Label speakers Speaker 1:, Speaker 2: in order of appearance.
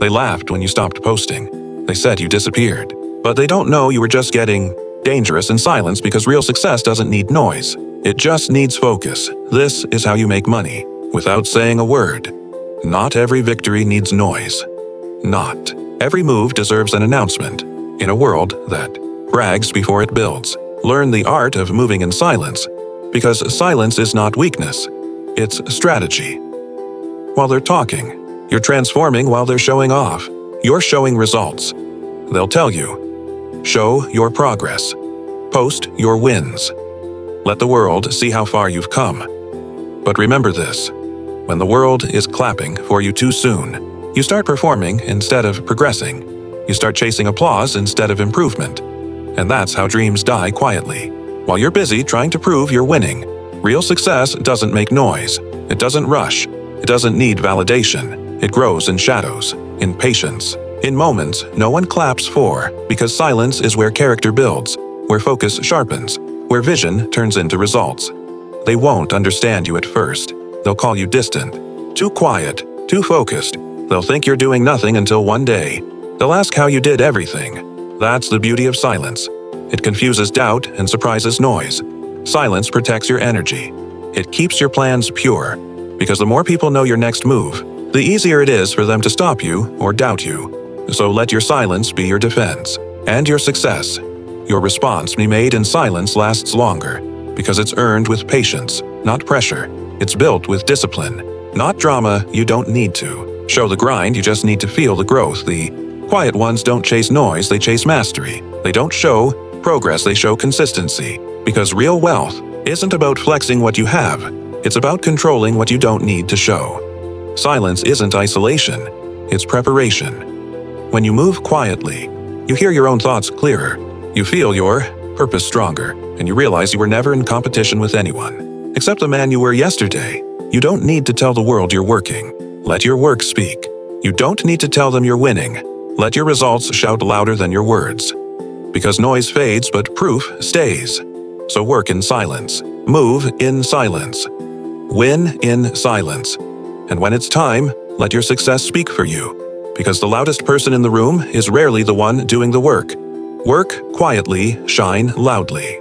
Speaker 1: They laughed when you stopped posting. They said you disappeared. But they don't know you were just getting dangerous in silence because real success doesn't need noise. It just needs focus. This is how you make money, without saying a word. Not every victory needs noise. Not every move deserves an announcement. In a world that brags before it builds, learn the art of moving in silence, because silence is not weakness, it's strategy. While they're talking, you're transforming while they're showing off. You're showing results. They'll tell you. Show your progress. Post your wins. Let the world see how far you've come. But remember this. When the world is clapping for you too soon, you start performing instead of progressing. You start chasing applause instead of improvement. And that's how dreams die quietly. While you're busy trying to prove you're winning, real success doesn't make noise. It doesn't rush. It doesn't need validation. It grows in shadows, in patience, in moments no one claps for, because silence is where character builds, where focus sharpens, where vision turns into results. They won't understand you at first. They'll call you distant, too quiet, too focused. They'll think you're doing nothing until one day they'll ask how you did everything. That's the beauty of silence. It confuses doubt and surprises noise. Silence protects your energy. It keeps your plans pure, because the more people know your next move, the easier it is for them to stop you or doubt you. So let your silence be your defense, and your success. Your response be made in silence lasts longer, because it's earned with patience, not pressure. It's built with discipline, not drama you don't need to. Show the grind, you just need to feel the growth. The quiet ones don't chase noise, they chase mastery. They don't show progress, they show consistency. Because real wealth isn't about flexing what you have, it's about controlling what you don't need to show. Silence isn't isolation, it's preparation. When you move quietly, you hear your own thoughts clearer, you feel your purpose stronger, and you realize you were never in competition with anyone, except the man you were yesterday. You don't need to tell the world you're working. Let your work speak. You don't need to tell them you're winning. Let your results shout louder than your words. Because noise fades, but proof stays. So work in silence. Move in silence. Win in silence. And when it's time, let your success speak for you. Because the loudest person in the room is rarely the one doing the work. Work quietly, shine loudly.